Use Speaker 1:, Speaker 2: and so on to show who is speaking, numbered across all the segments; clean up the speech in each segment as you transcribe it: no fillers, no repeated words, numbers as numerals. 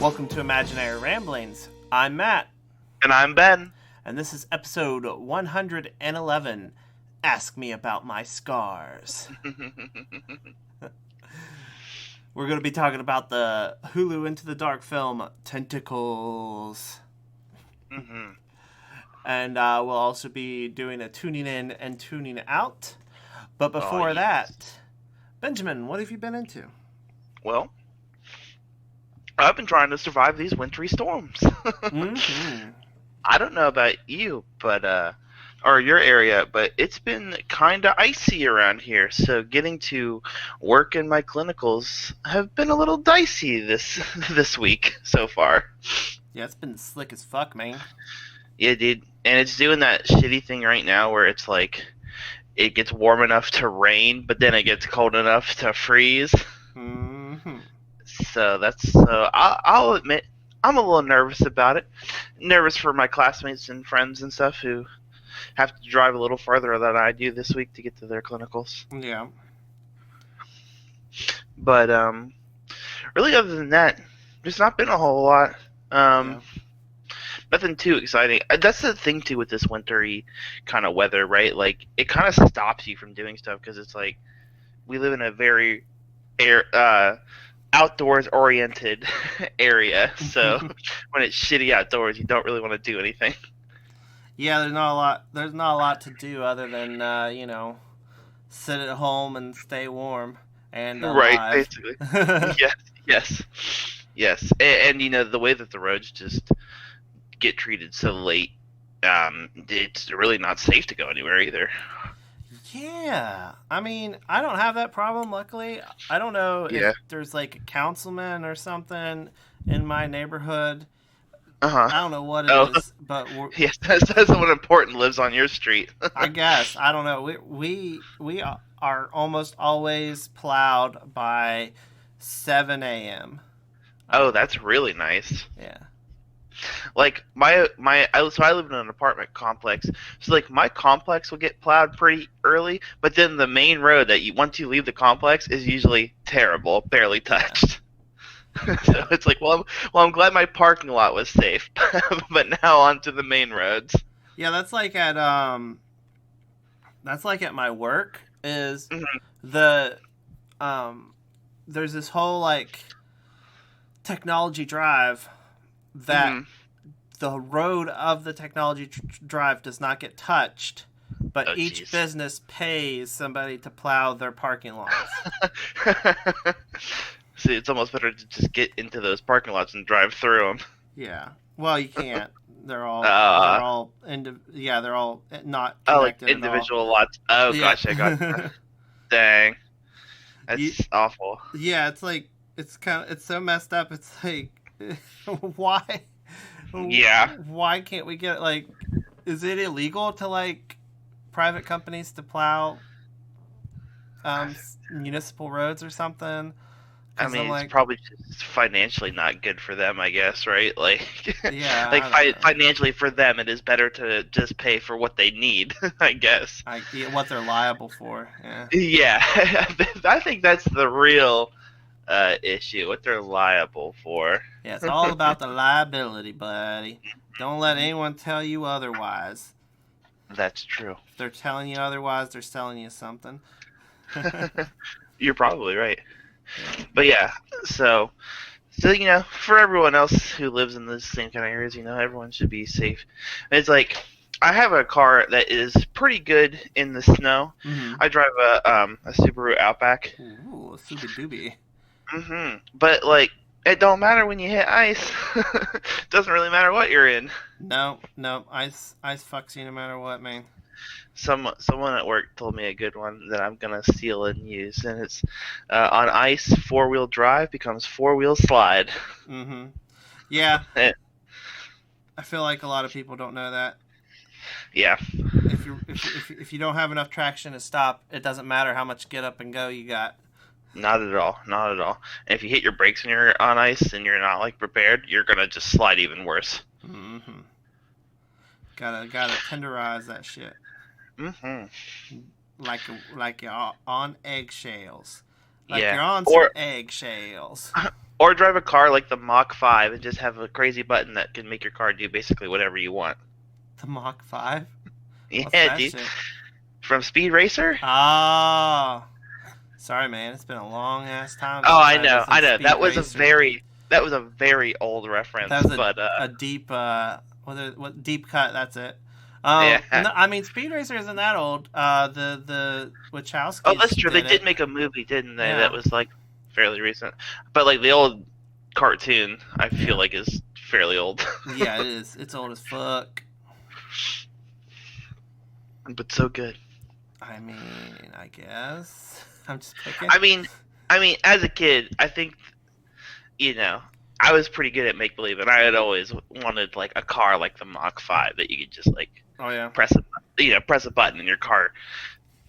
Speaker 1: Welcome to Imaginary Ramblings. I'm Matt.
Speaker 2: And I'm Ben.
Speaker 1: And this is episode 111, Ask Me About My Scars. We're going to be talking about the Hulu Into the Dark film, Tentacles.
Speaker 2: Mm-hmm.
Speaker 1: And we'll also be doing a tuning in and tuning out. But before that, Benjamin, what have you been into?
Speaker 2: Well, I've been trying to survive these wintry storms.
Speaker 1: Mm-hmm.
Speaker 2: I don't know about you, or your area, but it's been kind of icy around here. So getting to work in my clinicals have been a little dicey this week so far.
Speaker 1: Yeah, it's been slick as fuck, man.
Speaker 2: Yeah, dude. And it's doing that shitty thing right now where it's like it gets warm enough to rain, but then it gets cold enough to freeze.
Speaker 1: Mm-hmm.
Speaker 2: So I'll admit I'm a little nervous about it. Nervous for my classmates and friends and stuff who have to drive a little farther than I do this week to get to their clinicals.
Speaker 1: Yeah.
Speaker 2: But really, other than that, there's not been a whole lot. Nothing too exciting. That's the thing too with this wintry kind of weather, right? Like it kind of stops you from doing stuff because it's like we live in a very outdoors oriented area. So when it's shitty outdoors, you don't really want to do anything.
Speaker 1: Yeah, there's not a lot to do other than sit at home and stay warm and alive.
Speaker 2: Right, basically. Yes. And the way that the roads just get treated so late, it's really not safe to go anywhere either.
Speaker 1: Yeah, I mean, I don't have that problem, luckily. I don't know if there's like a councilman or something in my neighborhood.
Speaker 2: Uh-huh.
Speaker 1: I don't know what it is, but
Speaker 2: yes, someone important lives on your street.
Speaker 1: I guess. I don't know. We are almost always plowed by 7 a.m.
Speaker 2: Oh, that's really nice.
Speaker 1: Yeah.
Speaker 2: Like I live in an apartment complex, so like my complex will get plowed pretty early, but then the main road that once you leave the complex is usually terrible, barely touched. Yeah. So it's like, I'm glad my parking lot was safe, but now on to the main roads.
Speaker 1: Yeah, that's like at my work is the there's this whole like technology drive that the road of the technology drive does not get touched, but each business pays somebody to plow their parking lots.
Speaker 2: See, it's almost better to just get into those parking lots and drive through them.
Speaker 1: Yeah. Well, you can't. They're all they're all not connected
Speaker 2: like individual lots. Oh, yeah. Gosh, I got dang. That's awful.
Speaker 1: Yeah, it's like it's so messed up. It's like why?
Speaker 2: Yeah.
Speaker 1: Why can't we get like? Is it illegal to like private companies to plow municipal roads or something?
Speaker 2: I mean, it's probably just financially not good for them, I guess, right? Like,
Speaker 1: yeah,
Speaker 2: like financially for them, it is better to just pay for what they need, I guess.
Speaker 1: What they're liable for. Yeah.
Speaker 2: Yeah, I think that's the real issue, what they're liable for.
Speaker 1: Yeah, it's all about the liability, buddy. Don't let anyone tell you otherwise.
Speaker 2: That's true.
Speaker 1: If they're telling you otherwise, they're selling you something.
Speaker 2: You're probably right. Yeah. But yeah, so for everyone else who lives in the same kind of areas, everyone should be safe. It's like I have a car that is pretty good in the snow. Mm-hmm. I drive a Subaru Outback.
Speaker 1: Ooh, a Subi Doobie.
Speaker 2: Mm-hmm. But like, it don't matter when you hit ice. Doesn't really matter what you're in.
Speaker 1: No, ice fucks you no matter what, man.
Speaker 2: Someone at work told me a good one that I'm gonna steal and use, and it's on ice, 4-wheel drive becomes 4-wheel slide.
Speaker 1: Mm-hmm. Yeah. I feel like a lot of people don't know that.
Speaker 2: Yeah.
Speaker 1: If you don't have enough traction to stop, it doesn't matter how much get up and go you got.
Speaker 2: Not at all. And if you hit your brakes when you're on ice and you're not like prepared, you're gonna just slide even worse.
Speaker 1: Mm-hmm. Gotta tenderize that shit.
Speaker 2: Mm-hmm.
Speaker 1: Like you're on eggshells. Like
Speaker 2: yeah.
Speaker 1: you're on some eggshells.
Speaker 2: Or drive a car like the Mach 5 and just have a crazy button that can make your car do basically whatever you want.
Speaker 1: The Mach 5? What's
Speaker 2: Yeah,
Speaker 1: that
Speaker 2: dude.
Speaker 1: shit?
Speaker 2: From Speed Racer?
Speaker 1: Ah. Sorry, man. It's been a long ass time
Speaker 2: Oh,
Speaker 1: since
Speaker 2: I
Speaker 1: I
Speaker 2: know,
Speaker 1: was in
Speaker 2: I know.
Speaker 1: Speed Racer.
Speaker 2: That was a very old reference,
Speaker 1: That was
Speaker 2: but
Speaker 1: a deep what deep cut. That's it.
Speaker 2: yeah.
Speaker 1: No, I mean Speed Racer isn't that old. The
Speaker 2: Oh, that's
Speaker 1: Wachowskis
Speaker 2: true. They
Speaker 1: did
Speaker 2: did
Speaker 1: it.
Speaker 2: make a movie, didn't they? That
Speaker 1: Yeah,
Speaker 2: was like fairly recent. But like the old cartoon, I feel
Speaker 1: yeah,
Speaker 2: like is fairly old.
Speaker 1: yeah. It is. It's old as fuck.
Speaker 2: But so good.
Speaker 1: I mean, I guess I'm just picking.
Speaker 2: I mean, as a kid, I think I was pretty good at make believe, and I had always wanted like a car like the Mach 5 that you could just like
Speaker 1: Oh yeah.
Speaker 2: press a button in your car.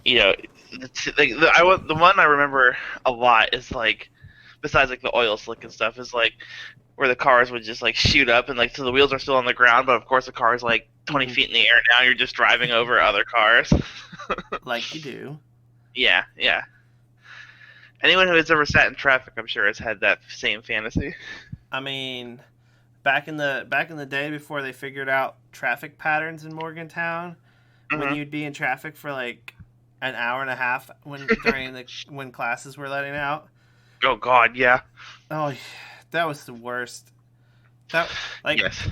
Speaker 2: You know, the one I remember a lot is like, besides like the oil slick and stuff, is like where the cars would just like shoot up and like so the wheels are still on the ground, but of course the car is like 20 feet in the air now. You're just driving over other cars.
Speaker 1: Like you do.
Speaker 2: Yeah, yeah. Anyone who has ever sat in traffic, I'm sure, has had that same fantasy.
Speaker 1: I mean, back in the day before they figured out traffic patterns in Morgantown, when you'd be in traffic for like an hour and a half when classes were letting out.
Speaker 2: Oh God, yeah.
Speaker 1: Oh, that was the worst. That like
Speaker 2: Yes.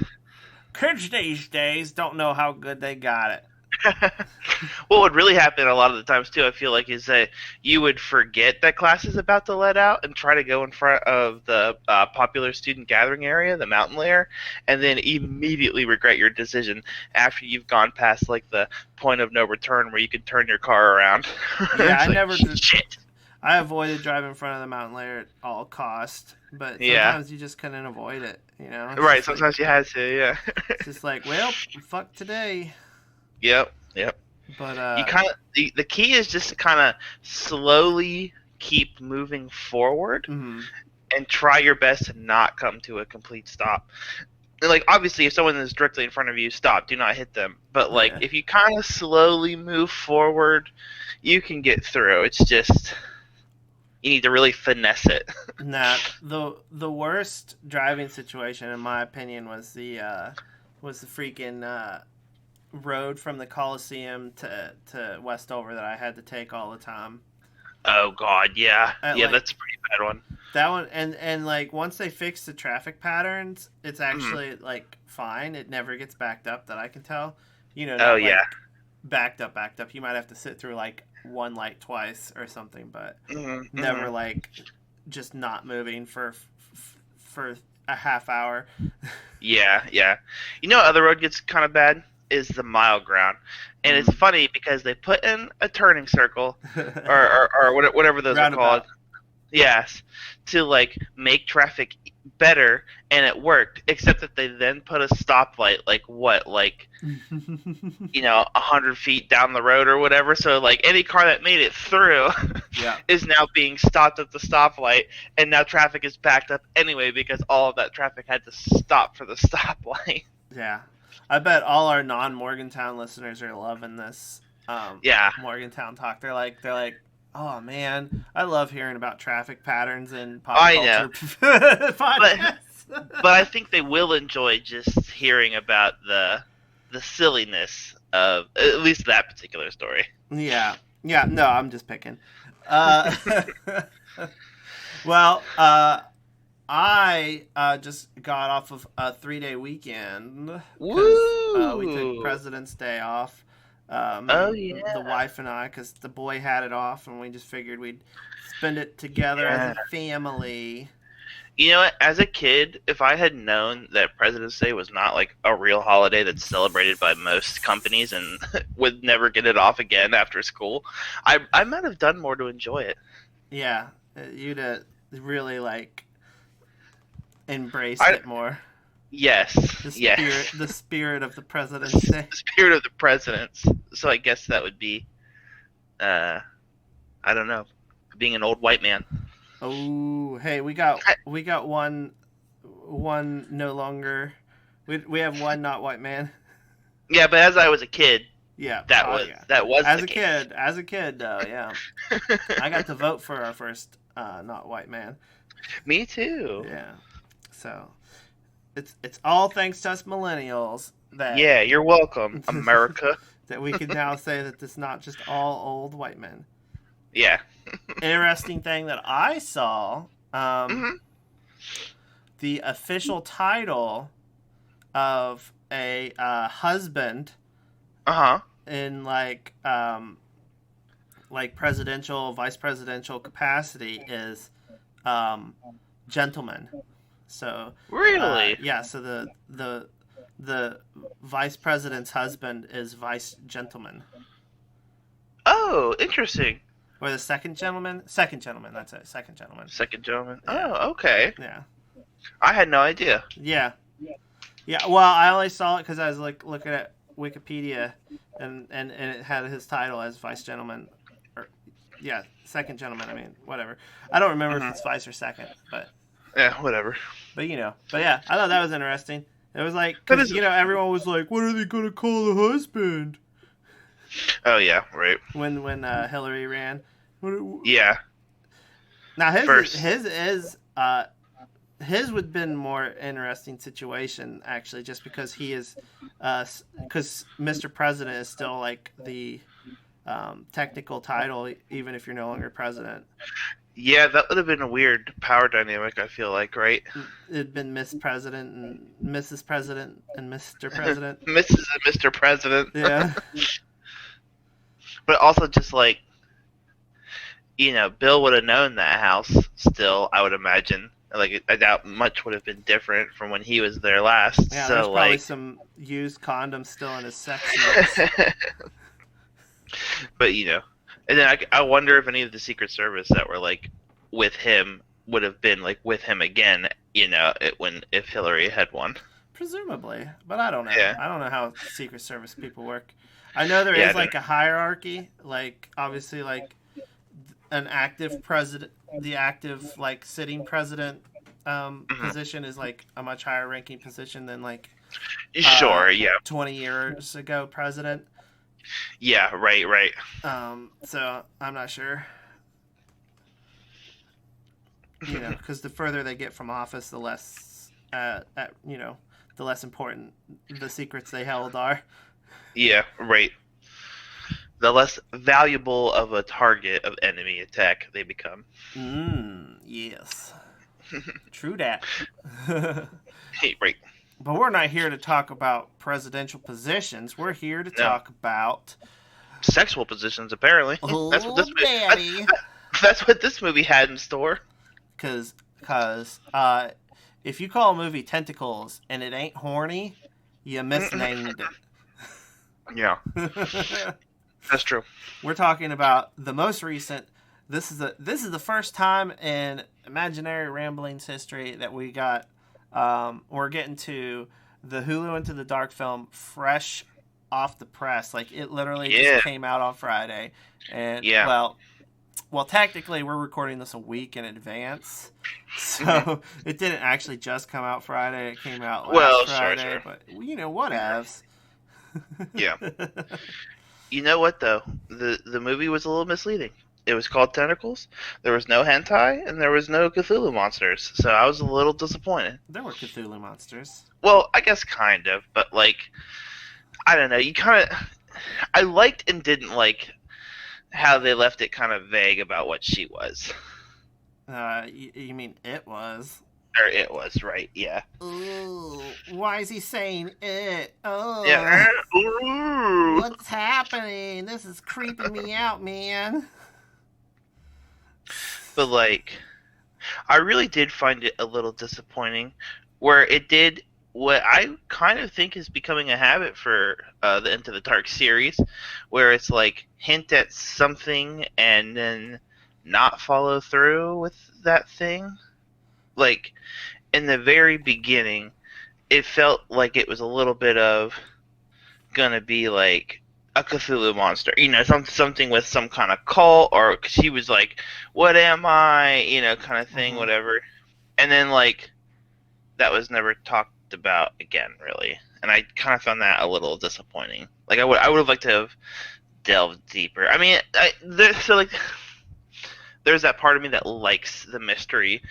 Speaker 1: kids these days don't know how good they got it.
Speaker 2: What would really happen a lot of the times too, I feel like, is that you would forget that class is about to let out and try to go in front of the popular student gathering area, the mountain layer, and then immediately regret your decision after you've gone past like the point of no return where you can turn your car around.
Speaker 1: Yeah, I
Speaker 2: like,
Speaker 1: never did.
Speaker 2: shit.
Speaker 1: I avoided driving in front of the mountain layer at all cost, but
Speaker 2: Yeah.
Speaker 1: sometimes you just couldn't avoid it. You know, It's
Speaker 2: Right,
Speaker 1: just like-
Speaker 2: sometimes you had to, yeah.
Speaker 1: it's just like, well, fuck today.
Speaker 2: Yep.
Speaker 1: But
Speaker 2: You kind of the key is just to kind of slowly keep moving forward
Speaker 1: mhm.
Speaker 2: and try your best to not come to a complete stop. And like obviously, if someone is directly in front of you, stop. Do not hit them. But like
Speaker 1: Yeah.
Speaker 2: if you kind of slowly move forward, you can get through. It's just you need to really finesse it.
Speaker 1: Nah, the worst driving situation, in my opinion, was the freaking road from the Coliseum to Westover that I had to take all the time.
Speaker 2: Oh God, yeah,
Speaker 1: Like,
Speaker 2: that's a pretty bad one.
Speaker 1: That one, and like once they fix the traffic patterns, it's actually like fine. It never gets backed up that I can tell. You know, not, like, backed up. You might have to sit through like one light twice or something, but never like just not moving for a half hour.
Speaker 2: Yeah. You know what other road gets kind of bad is the mile ground. And it's funny because they put in a turning circle or whatever those
Speaker 1: Roundabout.
Speaker 2: are called. Yes, to like make traffic better, and it worked. Except that they then put a stoplight, like 100 feet down the road or whatever. So like any car that made it through, is now being stopped at the stoplight, and now traffic is backed up anyway because all of that traffic had to stop for the stoplight.
Speaker 1: Yeah, I bet all our non-Morgantown listeners are loving this. Morgantown talk. They're like. Oh man, I love hearing about traffic patterns and pop culture podcasts.
Speaker 2: But I think they will enjoy just hearing about the silliness of at least that particular story.
Speaker 1: Yeah. No, I'm just picking. Well, I just got off of a 3-day weekend.
Speaker 2: Woo!
Speaker 1: We took President's Day off. The wife and I, because the boy had it off, and we just figured we'd spend it together as a family.
Speaker 2: You know what? As a kid, if I had known that President's Day was not like a real holiday that's celebrated by most companies and would never get it off again after school, I might have done more to enjoy it.
Speaker 1: Yeah, you'd really like embraced it more.
Speaker 2: Yes.
Speaker 1: The spirit of the President's Day.
Speaker 2: The spirit of the presidents. So I guess that would be, I don't know, being an old white man.
Speaker 1: Oh, hey, we got one no longer. We have one not white man.
Speaker 2: Yeah, but as I was a kid, that was
Speaker 1: as a kid though, yeah. I got to vote for our first not white man.
Speaker 2: Me too.
Speaker 1: Yeah. So it's all thanks to us millennials that
Speaker 2: Yeah, you're welcome, America.
Speaker 1: that we can now say that it's not just all old white men.
Speaker 2: Yeah.
Speaker 1: Interesting thing that I saw,
Speaker 2: Hmm.
Speaker 1: the official title of a husband
Speaker 2: Uh-huh.
Speaker 1: in like presidential, vice presidential capacity is gentleman. So
Speaker 2: Really?
Speaker 1: yeah, so the vice president's husband is vice gentleman.
Speaker 2: Oh, interesting.
Speaker 1: Or the second gentleman? Second gentleman, that's it. Second gentleman.
Speaker 2: Second gentleman.
Speaker 1: Yeah.
Speaker 2: Oh, okay.
Speaker 1: Yeah.
Speaker 2: I had no idea.
Speaker 1: Yeah. Yeah. Well, I only saw it because I was like looking at Wikipedia, and it had his title as vice gentleman. Or, yeah, second gentleman. I mean, whatever. I don't remember if it's vice or second, but
Speaker 2: Yeah, whatever.
Speaker 1: but yeah, I thought that was interesting. It was like,
Speaker 2: That
Speaker 1: because
Speaker 2: is-
Speaker 1: everyone was like, what are they gonna call the husband
Speaker 2: Oh yeah, right.
Speaker 1: when Hillary ran?
Speaker 2: Yeah.
Speaker 1: Now
Speaker 2: First.
Speaker 1: his would have been more interesting situation actually, just because he is because Mr. President is still like the technical title even if you're no longer president.
Speaker 2: Yeah, that would have been a weird power dynamic, I feel like, right?
Speaker 1: It'd been Miss President and Mrs. President and Mr. President.
Speaker 2: Mrs. and Mr. President.
Speaker 1: Yeah.
Speaker 2: But also just like, Bill would have known that house still, I would imagine. Like, I doubt much would have been different from when he was there last.
Speaker 1: Yeah,
Speaker 2: so,
Speaker 1: there's probably
Speaker 2: like...
Speaker 1: some used condoms still in his sex notes.
Speaker 2: But, and then I wonder if any of the Secret Service that were, like, with him would have been, like, with him again, if Hillary had won.
Speaker 1: Presumably, but I don't know.
Speaker 2: Yeah.
Speaker 1: I don't know how Secret Service people work. I know there is like a hierarchy, like obviously like an active president, the active like sitting president position is like a much higher ranking position than like
Speaker 2: Sure, yeah.
Speaker 1: 20 years ago president.
Speaker 2: Yeah, right.
Speaker 1: So I'm not sure. Because the further they get from office, the less, the less important the secrets they held are.
Speaker 2: Yeah, right. The less valuable of a target of enemy attack they become.
Speaker 1: Yes. True that.
Speaker 2: Hey, right.
Speaker 1: But we're not here to talk about presidential positions. We're here to talk about
Speaker 2: sexual positions, apparently.
Speaker 1: Oh,
Speaker 2: that's what this movie had in store.
Speaker 1: Because if you call a movie Tentacles and it ain't horny, you misnamed it.
Speaker 2: Yeah. That's true.
Speaker 1: We're talking about the most recent. This is the first time in Imaginary Ramblings history that we got. We're getting to the Hulu Into the Dark film fresh off the press. Like it literally just came out on Friday, and well, technically we're recording this a week in advance, so it didn't actually just come out Friday. It came out last Friday,
Speaker 2: sure.
Speaker 1: But whatevs.
Speaker 2: Yeah. You know what though? The movie was a little misleading. It was called Tentacles. There was no hentai and there was no Cthulhu monsters. So I was a little disappointed.
Speaker 1: There were Cthulhu monsters.
Speaker 2: Well, I guess kind of, but like I don't know. I liked and didn't like how they left it kind of vague about what she was.
Speaker 1: You mean it was?
Speaker 2: Or it was, right? Yeah.
Speaker 1: Ooh, why is he saying it? Oh,
Speaker 2: yeah. Ooh.
Speaker 1: What's happening? This is creeping me out, man.
Speaker 2: But like, I really did find it a little disappointing, where it did what I kind of think is becoming a habit for the Into the Dark series, where it's like hint at something and then not follow through with that thing. Like, in the very beginning, it felt like it was a little bit of gonna be like a Cthulhu monster, something with some kind of cult, or she was like, what am I, kind of thing, whatever. And then, like, that was never talked about again, really. And I kind of found that a little disappointing. Like, I would have liked to have delved deeper. I mean, there's that part of me that likes the mystery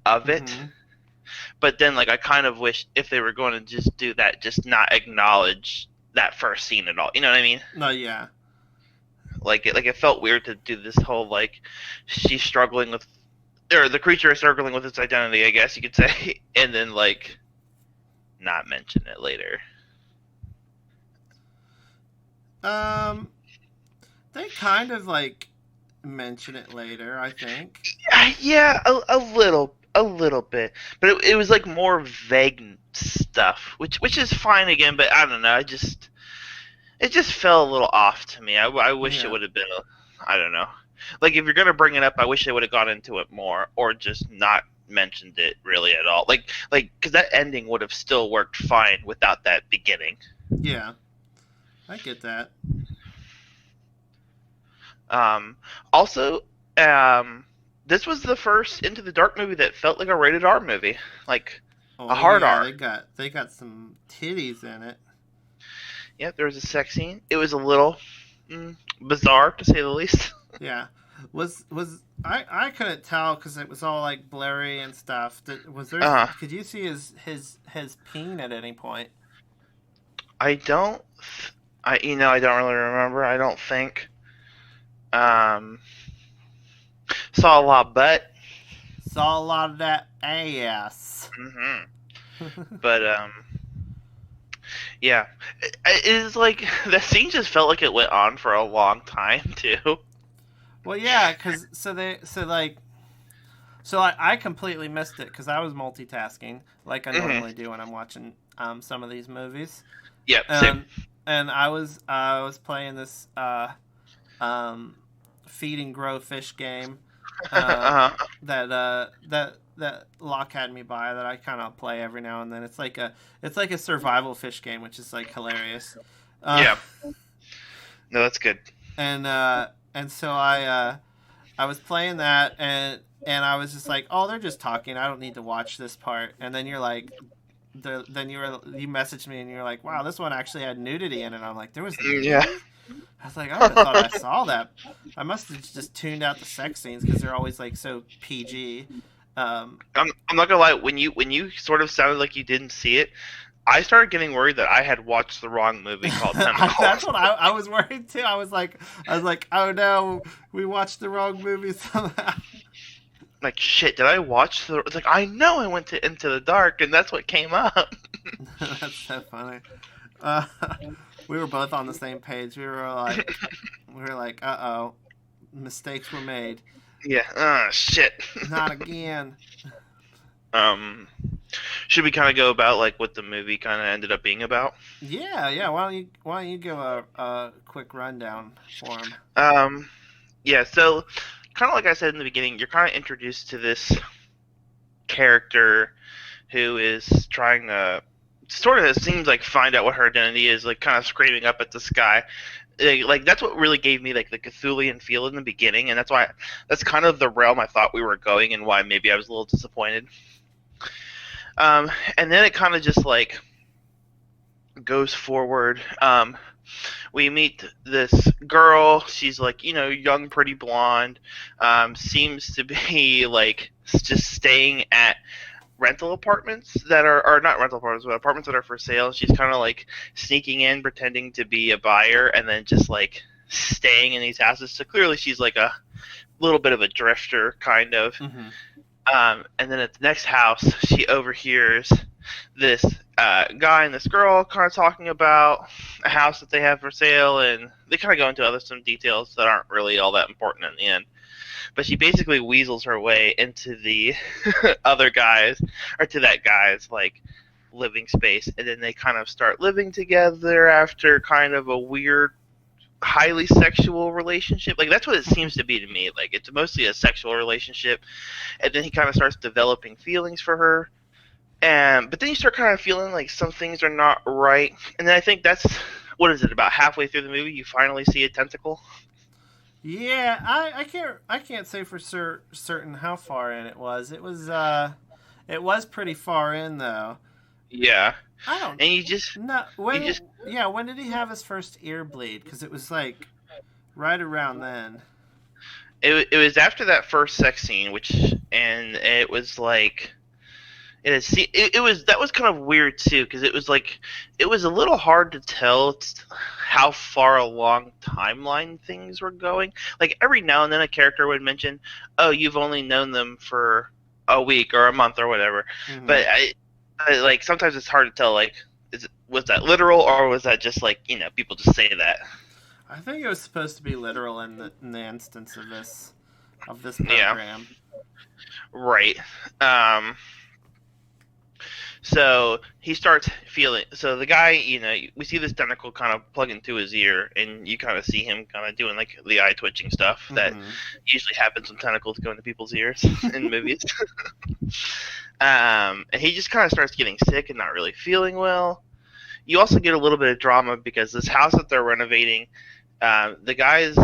Speaker 2: of it.
Speaker 1: Mm-hmm.
Speaker 2: But then, like, I kind of wish if they were going to just do that, just not acknowledge that first scene at all. You know what I mean?
Speaker 1: No, yeah.
Speaker 2: Like it felt weird to do this whole like she's struggling with, or the creature is struggling with its identity, I guess you could say, and then like not mention it later.
Speaker 1: They kind of like mention it later, I think.
Speaker 2: Yeah, a little bit, but it was like more vague stuff, which is fine again. But I don't know, it just fell a little off to me. I wish it would have been I don't know. Like if you're gonna bring it up, I wish they would have gone into it more, or just not mentioned it really at all. Like because that ending would have still worked fine without that beginning.
Speaker 1: Yeah, I get that.
Speaker 2: Also, this was the first Into the Dark movie that felt like a rated R movie, like a hard R.
Speaker 1: They got some titties in it.
Speaker 2: Yeah, there was a sex scene. It was a little bizarre, to say the least.
Speaker 1: Yeah, was I couldn't tell because it was all like blurry and stuff. Was there? Could you see his peen at any point?
Speaker 2: I don't. I don't really remember. I don't think. Saw a lot of butt.
Speaker 1: Saw a lot of that ass.
Speaker 2: Mm-hmm. But yeah, it is like that scene just felt like it went on for a long time too.
Speaker 1: Well, yeah, because I completely missed it because I was multitasking like I normally do when I'm watching some of these movies.
Speaker 2: Yep, same.
Speaker 1: And I was playing this feed and grow fish game that Locke had me buy that I kind of play every now and then. It's like a survival fish game, which is like hilarious.
Speaker 2: Yeah. No, that's good.
Speaker 1: And so I was playing that and I was just like, oh, they're just talking. I don't need to watch this part. And then you're like, you messaged me and you're like, wow, this one actually had nudity in it. I'm like, there was nudity?
Speaker 2: Yeah.
Speaker 1: I was like, I would have thought I saw that. I must have just tuned out the sex scenes because they're always like so PG.
Speaker 2: I'm not gonna lie. When you sort of sounded like you didn't see it, I started getting worried that I had watched the wrong movie called Tentacles.
Speaker 1: That's what I was worried too. I was like, oh no, we watched the wrong movie somehow.
Speaker 2: Like shit, did I watch the? It's like I know I went to Into the Dark, and that's what came up.
Speaker 1: That's so funny. We were both on the same page. We were like, uh-oh, mistakes were made.
Speaker 2: Yeah. Shit.
Speaker 1: Not again.
Speaker 2: Should we kind of go about like what the movie kind of ended up being about?
Speaker 1: Yeah. Why don't you give a quick rundown for him?
Speaker 2: Yeah. So, kind of like I said in the beginning, you're kind of introduced to this character who is trying to sort of, it seems like, find out what her identity is, like kind of screaming up at the sky. Like that's what really gave me like the Cthulian feel in the beginning, and that's kind of the realm I thought we were going, and why maybe I was a little disappointed. And then it kind of just like goes forward. We meet this girl. She's like, young, pretty blonde. Seems to be like just staying at rental apartments that are not rental apartments, but apartments that are for sale. She's kind of like sneaking in, pretending to be a buyer, and then just like staying in these houses. So clearly she's like a little bit of a drifter, kind of.
Speaker 1: Mm-hmm.
Speaker 2: And then at the next house, she overhears this guy and this girl kind of talking about a house that they have for sale, and they kind of go into some details that aren't really all that important in the end. But she basically weasels her way into the other guys, or to that guy's like living space, and then they kind of start living together after kind of a weird, highly sexual relationship. Like that's what it seems to be to me. Like it's mostly a sexual relationship, and then he kind of starts developing feelings for her. But then you start kind of feeling like some things are not right, and then I think that's what is it, about halfway through the movie you finally see a tentacle.
Speaker 1: Yeah, I can't say for certain how far in it was. It was pretty far in though.
Speaker 2: Yeah.
Speaker 1: I don't.
Speaker 2: And you just
Speaker 1: when did he have his first ear bleed? Because it was like right around then.
Speaker 2: it was after that first sex scene, and it was like it was that was kind of weird too, because it was like it was a little hard to tell how far along timeline things were going. Like every now and then a character would mention, "Oh, you've only known them for a week or a month or whatever," but like sometimes it's hard to tell. Like, was that literal or was that just like people just say that?
Speaker 1: I think it was supposed to be literal in the instance of this program.
Speaker 2: Yeah. Right. So he starts feeling. So the guy, we see this tentacle kind of plug into his ear, and you kind of see him kind of doing like the eye twitching stuff that usually happens when tentacles go into people's ears in movies. And he just kind of starts getting sick and not really feeling well. You also get a little bit of drama because this house that they're renovating, the guy's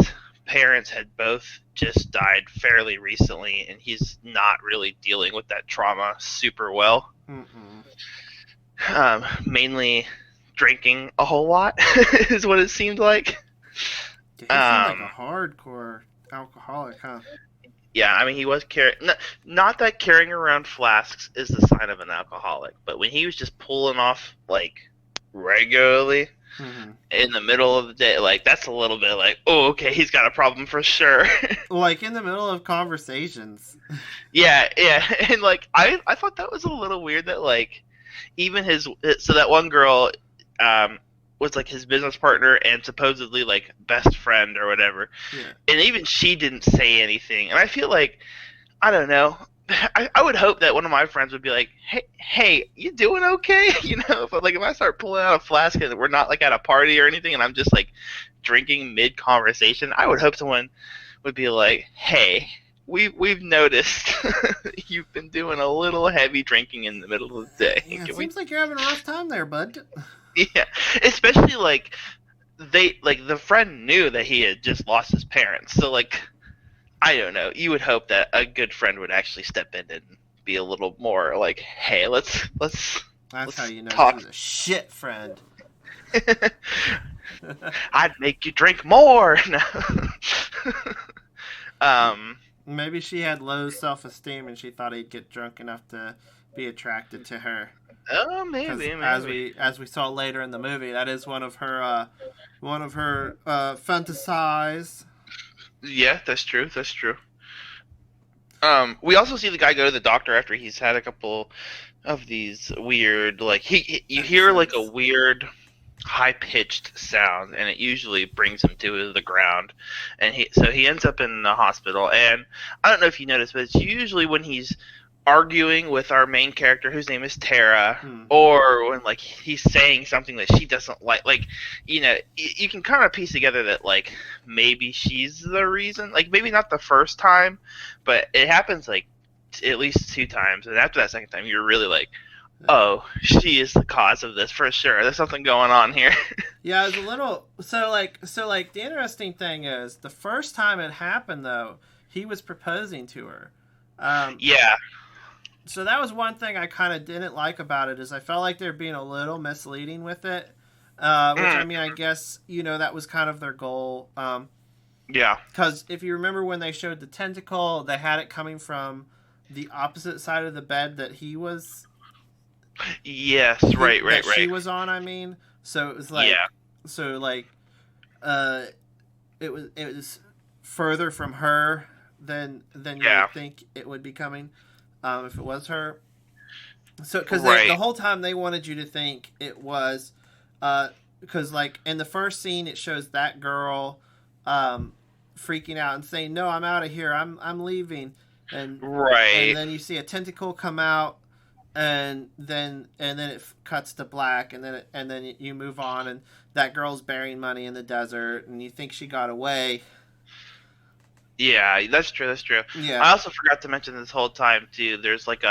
Speaker 2: parents had both just died fairly recently, and he's not really dealing with that trauma super well. Mainly drinking a whole lot is what it seemed like.
Speaker 1: He seemed like a hardcore alcoholic, huh?
Speaker 2: Yeah, I mean, he was carrying. Not that carrying around flasks is the sign of an alcoholic, but when he was just pulling off like regularly in the middle of the day, like that's a little bit like, oh, okay, he's got a problem for sure.
Speaker 1: Like in the middle of conversations.
Speaker 2: Yeah, and like I thought that was a little weird that like even so that one girl was like his business partner and supposedly like best friend or whatever, and even she didn't say anything, and I feel like I don't know. I would hope that one of my friends would be like, hey, you doing okay? But like if I start pulling out a flask and we're not like at a party or anything and I'm just like drinking mid conversation, I would hope someone would be like, hey, we've noticed you've been doing a little heavy drinking in the middle of the day.
Speaker 1: Yeah, it seems like you're having a rough time there, bud.
Speaker 2: Yeah, especially like the friend knew that he had just lost his parents, so like I don't know. You would hope that a good friend would actually step in and be a little more like, "Hey, let's."
Speaker 1: That's how you know
Speaker 2: talk.
Speaker 1: He's a shit friend.
Speaker 2: I'd make you drink more.
Speaker 1: Maybe she had low self-esteem and she thought he'd get drunk enough to be attracted to her.
Speaker 2: Oh, maybe.
Speaker 1: As we saw later in the movie, that is one of her fantasies.
Speaker 2: Yeah, that's true. We also see the guy go to the doctor after he's had a couple of these weird, like you hear like a weird high-pitched sound, and it usually brings him to the ground, and he ends up in the hospital. And I don't know if you noticed, but it's usually when he's arguing with our main character, whose name is Tara, or when like he's saying something that she doesn't like you can kind of piece together that like maybe she's the reason, like maybe not the first time, but it happens like at least 2 times, and after that second time you're really like, oh, she is the cause of this for sure. There's something going on here.
Speaker 1: Yeah, it's a little so like the interesting thing is the first time it happened though, he was proposing to her.
Speaker 2: Yeah.
Speaker 1: So that was one thing I kind of didn't like about it, is I felt like they're being a little misleading with it. Which, I mean, I guess, that was kind of their goal.
Speaker 2: Yeah.
Speaker 1: Because if you remember when they showed the tentacle, they had it coming from the opposite side of the bed that he was...
Speaker 2: Yes, right.
Speaker 1: She was on, I mean. So it was like...
Speaker 2: Yeah.
Speaker 1: So, like, it was further from her than you would think it would be coming. If it was her. So, because the whole time they wanted you to think it was, because like in the first scene it shows that girl freaking out and saying, "No, I'm out of here. I'm leaving." And and then you see a tentacle come out, and then it cuts to black, and then you move on, and that girl's burying money in the desert, and you think she got away.
Speaker 2: Yeah, that's true.
Speaker 1: Yeah.
Speaker 2: I also forgot to mention this whole time too. There's like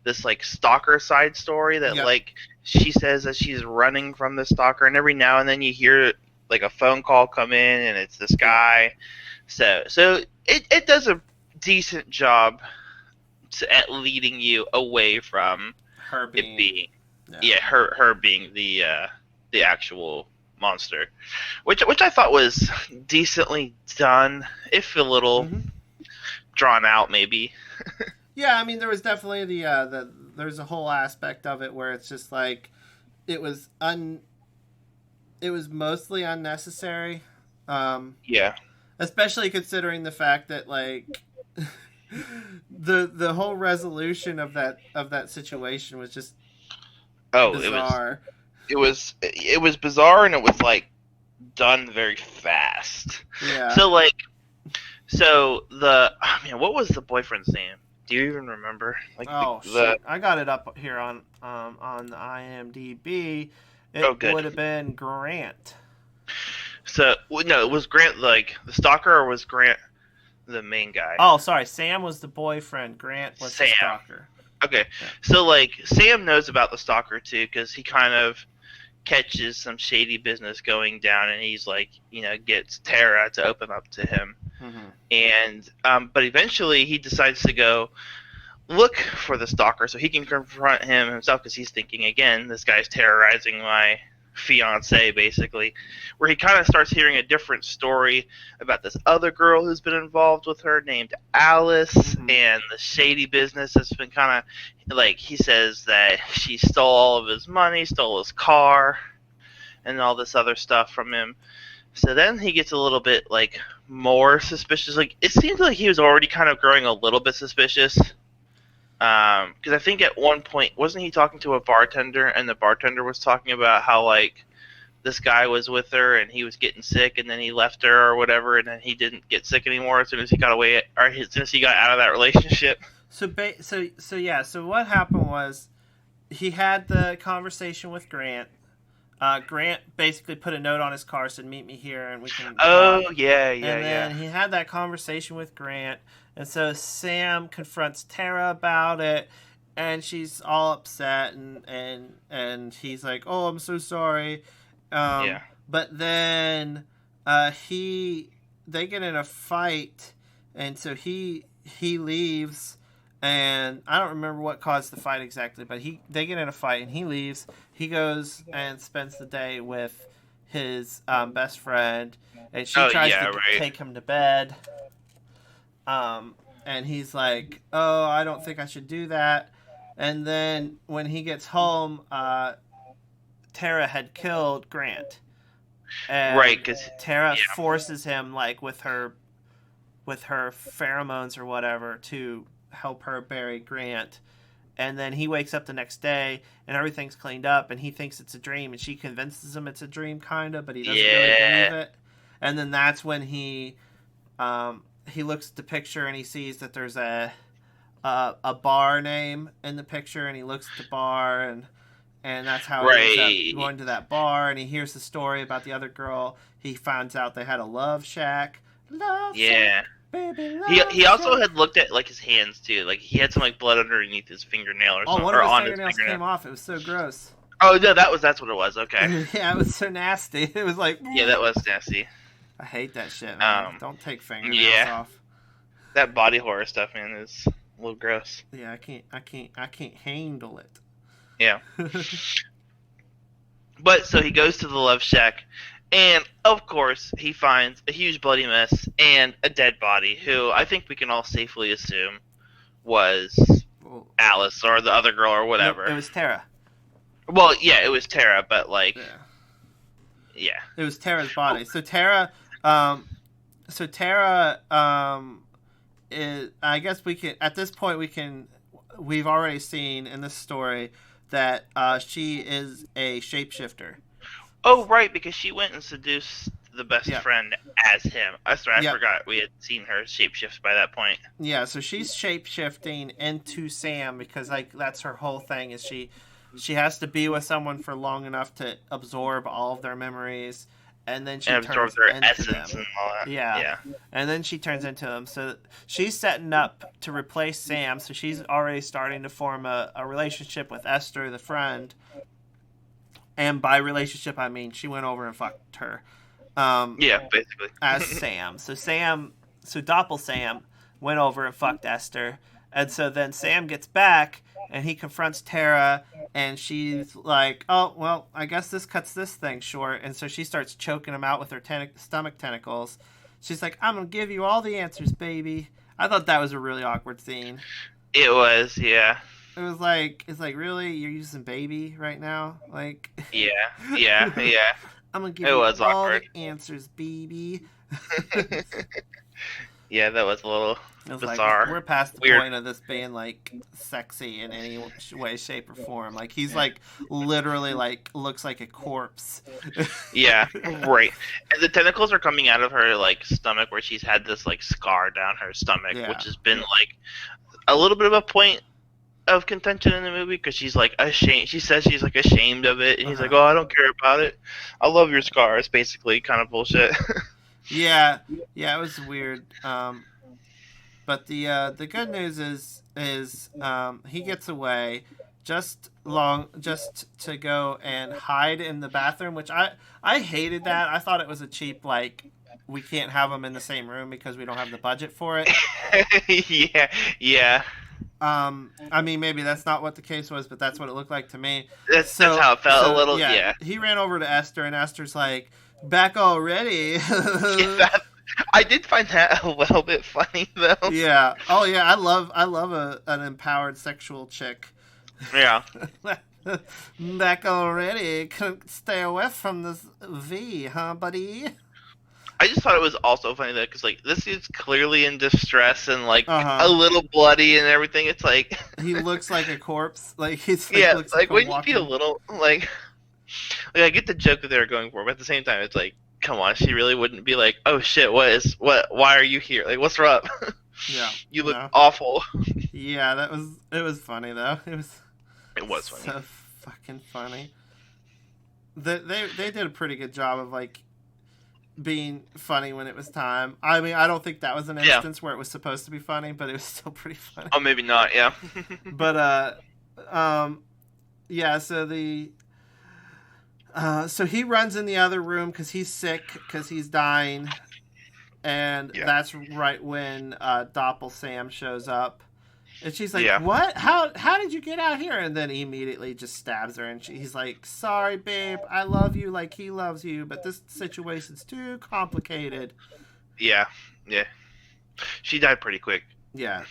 Speaker 2: this stalker side story that like she says that she's running from the stalker, and every now and then you hear like a phone call come in, and it's this guy. So it does a decent job at leading you away from
Speaker 1: her being
Speaker 2: her being the actual monster, which I thought was decently done, if a little drawn out, maybe.
Speaker 1: Yeah, I mean, there was definitely there's a whole aspect of it where it's just like it was it was mostly unnecessary.
Speaker 2: Yeah.
Speaker 1: Especially considering the fact that like the whole resolution of that situation was just
Speaker 2: Oh,
Speaker 1: bizarre.
Speaker 2: it was bizarre, and it was like done very fast.
Speaker 1: Yeah.
Speaker 2: So what was the boyfriend's name? Do you even remember? Like
Speaker 1: shit! I got it up here on the IMDb. It would have been Grant.
Speaker 2: So no, it was Grant like the stalker, or was Grant the main guy?
Speaker 1: Oh, sorry, Sam was the boyfriend. Grant was the stalker.
Speaker 2: Okay, yeah. So like Sam knows about the stalker too, because he kind of catches some shady business going down, and he's like, gets Tara to open up to him. And but eventually he decides to go look for the stalker so he can confront him himself, because he's thinking, again, this guy's terrorizing my fiance, basically, where he kind of starts hearing a different story about this other girl who's been involved with her named Alice, and the shady business has been kind of like, he says that she stole all of his money, stole his car, and all this other stuff from him. So then he gets a little bit like more suspicious. Like, it seems like he was already kind of growing a little bit suspicious. Because I think at one point, wasn't he talking to a bartender, and the bartender was talking about how like this guy was with her and he was getting sick, and then he left her or whatever, and then he didn't get sick anymore as soon as he got away, or as soon as he got out of that relationship.
Speaker 1: So what happened was he had the conversation with Grant. Grant basically put a note on his car, said, "Meet me here, and we can."
Speaker 2: Oh, yeah.
Speaker 1: And then he had that conversation with Grant, and so Sam confronts Tara about it, and she's all upset, and he's like, "Oh, I'm so sorry." But then they get in a fight, and so he leaves. And I don't remember what caused the fight exactly, but they get in a fight and he leaves. He goes and spends the day with his best friend, and she tries to take him to bed. And he's like, "Oh, I don't think I should do that." And then when he gets home, Tara had killed Grant. And because Tara forces him, like with her pheromones or whatever, to help her bury Grant. And then he wakes up the next day and everything's cleaned up, and he thinks it's a dream, and she convinces him it's a dream, kind of, but he doesn't really believe it. And then that's when he looks at the picture and he sees that there's a bar name in the picture, and he looks at the bar, and that's how he ends up going to that bar, and he hears the story about the other girl. He finds out they had a love shack. Shack. Baby,
Speaker 2: he also had looked at like his hands too. Like he had some like blood underneath his fingernail or something.
Speaker 1: Oh, one of his fingernails came off. It was so gross.
Speaker 2: Oh no, that's what it was. Okay.
Speaker 1: Yeah, it was so nasty. It was like,
Speaker 2: yeah, that was nasty.
Speaker 1: I hate that shit, man. Don't take fingernails off.
Speaker 2: That body horror stuff, man, is a little gross.
Speaker 1: Yeah, I can't handle it.
Speaker 2: Yeah. But so he goes to the Love Shack. And, of course, he finds a huge bloody mess and a dead body, who I think we can all safely assume was Alice or the other girl or whatever.
Speaker 1: It was Tara.
Speaker 2: Well, yeah, it was Tara, but, like, yeah.
Speaker 1: It was Tara's body. So Tara, is, I guess we can, at this point we've already seen in this story that she is a shapeshifter.
Speaker 2: Oh, right, because she went and seduced the best friend as him. That's right, I forgot we had seen her shapeshift by that point. Yeah,
Speaker 1: so she's shapeshifting into Sam because like that's her whole thing, is she has to be with someone for long enough to absorb all of their memories, and then she turns their into them. And all that. Yeah, and then she turns into them. So she's setting up to replace Sam, so she's already starting to form a relationship with Esther, the friend. And by relationship, I mean she went over and fucked her.
Speaker 2: Yeah, basically.
Speaker 1: As Sam. So Doppel Sam went over and fucked Esther. And so then Sam gets back, and he confronts Tara, and she's like, "Oh, well, I guess this cuts this thing short." And so she starts choking him out with her stomach tentacles. She's like, "I'm going to give you all the answers, baby. I thought that was a really awkward scene.
Speaker 2: It was, yeah.
Speaker 1: It's like really you're using baby right now, like
Speaker 2: Yeah, yeah, yeah.
Speaker 1: I'm gonna give
Speaker 2: It
Speaker 1: you
Speaker 2: was
Speaker 1: all
Speaker 2: awkward.
Speaker 1: the answers, baby.
Speaker 2: Yeah, that was a little
Speaker 1: It was like
Speaker 2: bizarre.
Speaker 1: we're past the
Speaker 2: Weird.
Speaker 1: point of this being like sexy in any way, shape, or form. Like he's like literally like looks like a corpse.
Speaker 2: Yeah, right. And the tentacles are coming out of her like stomach where she's had this like scar down her stomach,
Speaker 1: Yeah.
Speaker 2: which has been like a little bit of a point of contention in the movie because she's like ashamed. She says she's like ashamed of it, and he's like, "Oh, I don't care about it. I love your scars." Basically, kind of bullshit.
Speaker 1: Yeah, yeah, it was weird. But the good news is he gets away just to go and hide in the bathroom, which I hated that. I thought it was a cheap like we can't have them in the same room because we don't have the budget for it.
Speaker 2: Yeah, yeah.
Speaker 1: I mean maybe that's not what the case was, but that's what it looked like to me.
Speaker 2: That's how it felt a little. Yeah.
Speaker 1: He ran over to Esther, and Esther's like, "Back already."
Speaker 2: I did find that a little bit funny though.
Speaker 1: Yeah. Oh yeah. I love an empowered sexual chick.
Speaker 2: Yeah.
Speaker 1: Back already. Couldn't stay away from this V, huh, buddy?
Speaker 2: I just thought it was also funny though, because like this dude's clearly in distress and like
Speaker 1: Uh-huh.
Speaker 2: a little bloody and everything. It's like
Speaker 1: He looks like a corpse. Like he's like,
Speaker 2: yeah,
Speaker 1: looks
Speaker 2: like
Speaker 1: a
Speaker 2: wouldn't you
Speaker 1: walking...
Speaker 2: be a little like I get the joke that they're going for, but at the same time, it's like, come on, she really wouldn't be like, oh shit, why are you here? Like, what's up?
Speaker 1: Yeah.
Speaker 2: You look awful.
Speaker 1: Yeah, it was funny though. It was
Speaker 2: funny.
Speaker 1: So fucking funny. They did a pretty good job of like being funny when it was time. I mean, I don't think that was an instance where it was supposed to be funny, but it was still pretty funny.
Speaker 2: Oh, maybe not. Yeah.
Speaker 1: But yeah. So he runs in the other room because he's sick because he's dying, and that's right when Doppel Sam shows up, and she's like, "What? How did you get out here?" And then he immediately just stabs her, and he's like, "Sorry, babe, I love you like he loves you, but this situation's too complicated."
Speaker 2: Yeah, yeah. She died pretty quick.
Speaker 1: Yeah,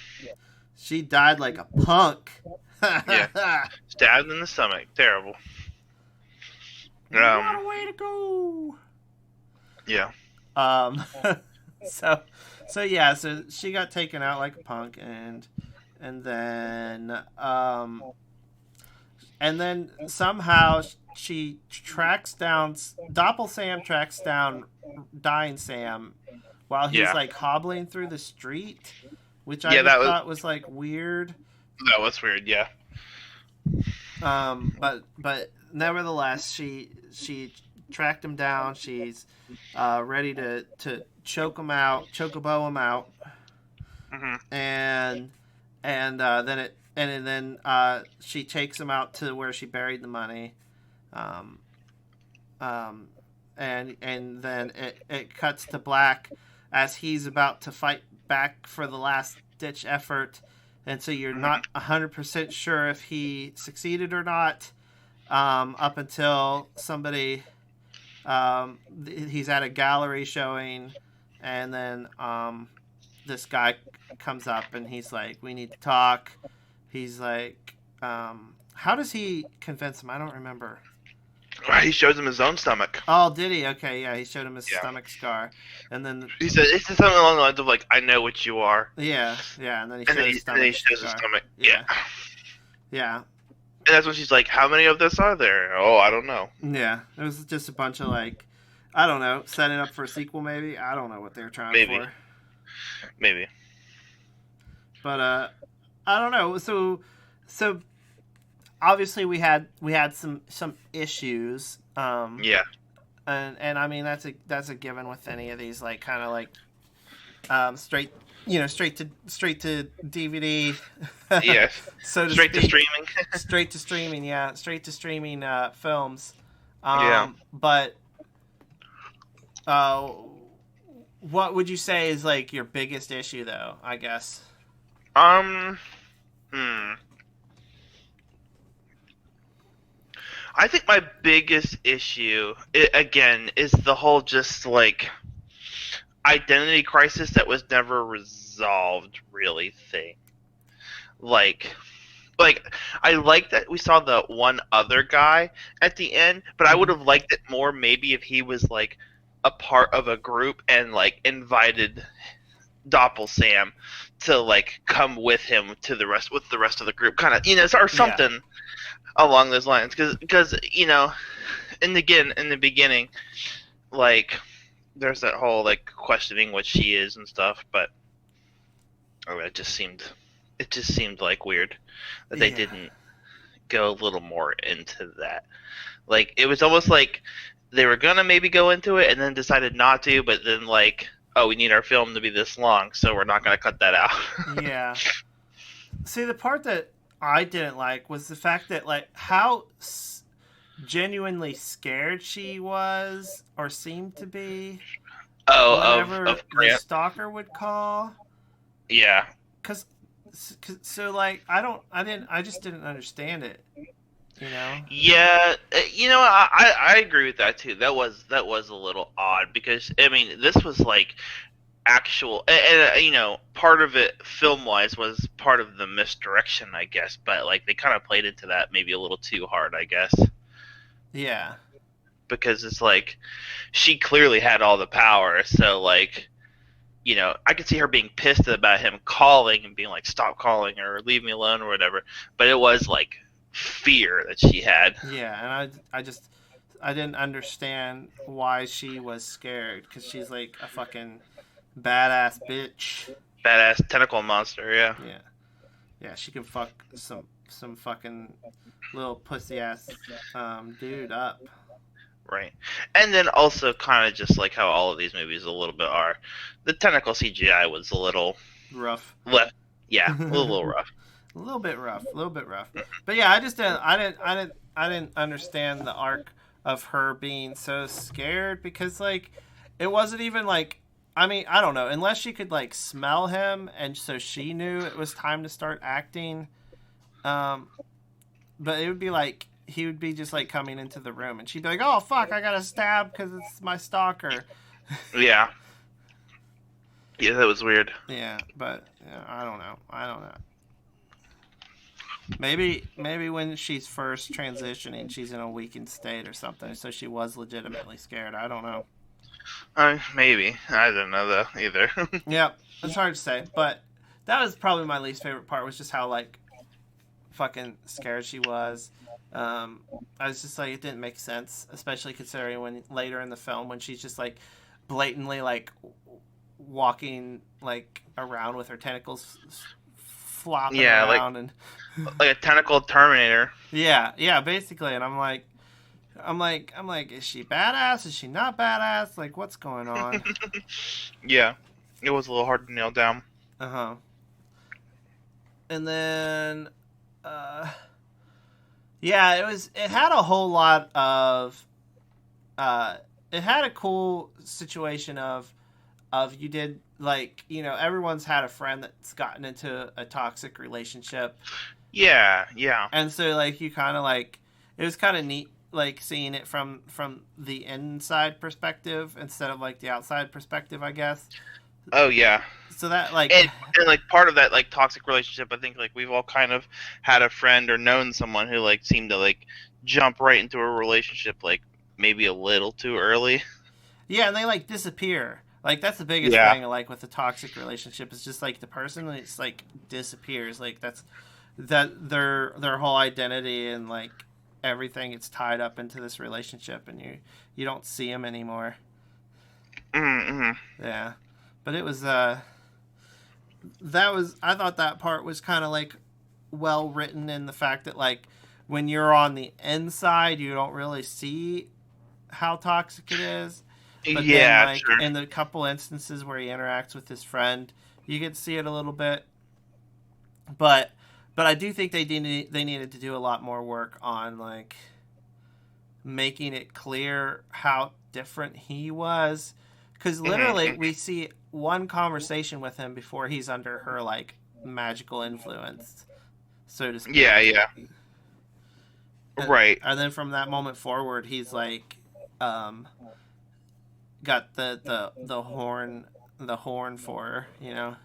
Speaker 1: she died like a punk.
Speaker 2: Yeah, stabbed in the stomach. Terrible.
Speaker 1: What a way to go!
Speaker 2: Yeah.
Speaker 1: So she got taken out like a punk, and then somehow she tracks down Doppel Sam tracks down dying Sam while he's like hobbling through the street, which I thought was like weird.
Speaker 2: That was weird, yeah.
Speaker 1: But nevertheless, she tracked him down. She's ready to chocobo him out, and then she takes him out to where she buried the money, and then it cuts to black as he's about to fight back for the last ditch effort, and so you're not 100% sure if he succeeded or not. Up until somebody, he's at a gallery showing, and then this guy comes up and he's like, "We need to talk." He's like, how does he convince him? I don't remember.
Speaker 2: He shows him his own stomach.
Speaker 1: Oh, did he? Okay, yeah, he showed him his stomach scar, and then
Speaker 2: he said it's something along the lines of like, "I know what you are."
Speaker 1: Yeah, and then he shows his stomach.
Speaker 2: Yeah.
Speaker 1: And
Speaker 2: that's when she's like, "How many of this are there?" Oh, I don't know.
Speaker 1: Yeah, it was just a bunch of like, I don't know, setting up for a sequel maybe. I don't know what they're trying for.
Speaker 2: Maybe.
Speaker 1: But I don't know. So obviously we had some issues.
Speaker 2: Yeah.
Speaker 1: And I mean that's a given with any of these like kind of like straight to DVD.
Speaker 2: Yes.
Speaker 1: So to
Speaker 2: straight
Speaker 1: speak.
Speaker 2: to streaming.
Speaker 1: Straight to streaming, yeah. Straight to streaming films. But what would you say is like your biggest issue though, I guess?
Speaker 2: I think my biggest issue, again, is the whole just like identity crisis that was never resolved. resolved really thing. Like I like that we saw the one other guy at the end, but I would have liked it more maybe if he was like a part of a group and like invited Doppel Sam to like come with him to the rest with the rest of the group, kind of, or something along those lines, because and again in the beginning, like there's that whole like questioning what she is and stuff, but it just seemed like weird that they didn't go a little more into that. Like it was almost like they were gonna maybe go into it and then decided not to, but then like, oh, we need our film to be this long, so we're not gonna cut that out.
Speaker 1: Yeah. See, the part that I didn't like was the fact that like how genuinely scared she was or seemed to be. Whenever
Speaker 2: of
Speaker 1: the stalker would call.
Speaker 2: Yeah.
Speaker 1: So like I just didn't understand it.
Speaker 2: Yeah, I agree with that too. That was a little odd because I mean this was like actual, and part of it film wise was part of the misdirection, I guess. But like they kind of played into that maybe a little too hard, I guess.
Speaker 1: Yeah.
Speaker 2: Because it's like she clearly had all the power, so like I could see her being pissed about him calling and being like, "Stop calling" or "Leave me alone" or whatever. But it was like fear that she had.
Speaker 1: Yeah, and I didn't understand why she was scared, because she's like a fucking badass bitch.
Speaker 2: Badass tentacle monster, yeah.
Speaker 1: Yeah, she can fuck some fucking little pussy ass dude up.
Speaker 2: Right. And then also kind of just like how all of these movies a little bit are, the tentacle CGI was a little
Speaker 1: rough.
Speaker 2: Yeah, a little rough.
Speaker 1: A little bit rough. But yeah, I didn't understand the arc of her being so scared, because like it wasn't even like, I mean, I don't know, unless she could like smell him and so she knew it was time to start acting. But it would be like he would be just like coming into the room and she'd be like, "Oh fuck, I got to stab because it's my stalker."
Speaker 2: Yeah, that was weird.
Speaker 1: Yeah, but I don't know. Maybe when she's first transitioning, she's in a weakened state or something, so she was legitimately scared. I don't know.
Speaker 2: Maybe. I don't know though either.
Speaker 1: Yeah, it's hard to say, but that was probably my least favorite part, was just how like fucking scared she was. I was just like, it didn't make sense, especially considering when later in the film when she's just like blatantly like walking like around with her tentacles flopping around, and
Speaker 2: like a tentacle Terminator.
Speaker 1: Yeah, basically. And I'm like, is she badass? Is she not badass? Like, what's going on?
Speaker 2: Yeah, it was a little hard to nail down.
Speaker 1: And then, yeah, it had a whole lot of, it had a cool situation of you did, like, everyone's had a friend that's gotten into a toxic relationship.
Speaker 2: Yeah.
Speaker 1: And so, like, you kind of, like, it was kind of neat, like, seeing it from the inside perspective instead of, like, the outside perspective, I guess.
Speaker 2: Oh, yeah.
Speaker 1: So that, like...
Speaker 2: And like, part of that, like, toxic relationship, I think, like, we've all kind of had a friend or known someone who, like, seemed to, like, jump right into a relationship, like, maybe a little too early. Yeah,
Speaker 1: and they, like, disappear. Like, that's the biggest thing, like, with the toxic relationship, is just, like, the person, it's, like, disappears. Like, that's... that their whole identity and, like, everything gets tied up into this relationship, and you don't see them anymore.
Speaker 2: Mm-hmm.
Speaker 1: Yeah. But it was, I thought that part was kind of, like, well written, in the fact that, like, when you're on the inside, you don't really see how toxic it is. But then, like, sure, in the couple instances where he interacts with his friend, you get to see it a little bit. But I do think they needed to do a lot more work on, like, making it clear how different he was. Because literally, we see one conversation with him before he's under her, like, magical influence, so to speak.
Speaker 2: Yeah. Right.
Speaker 1: And then from that moment forward, he's, like, got the horn for her,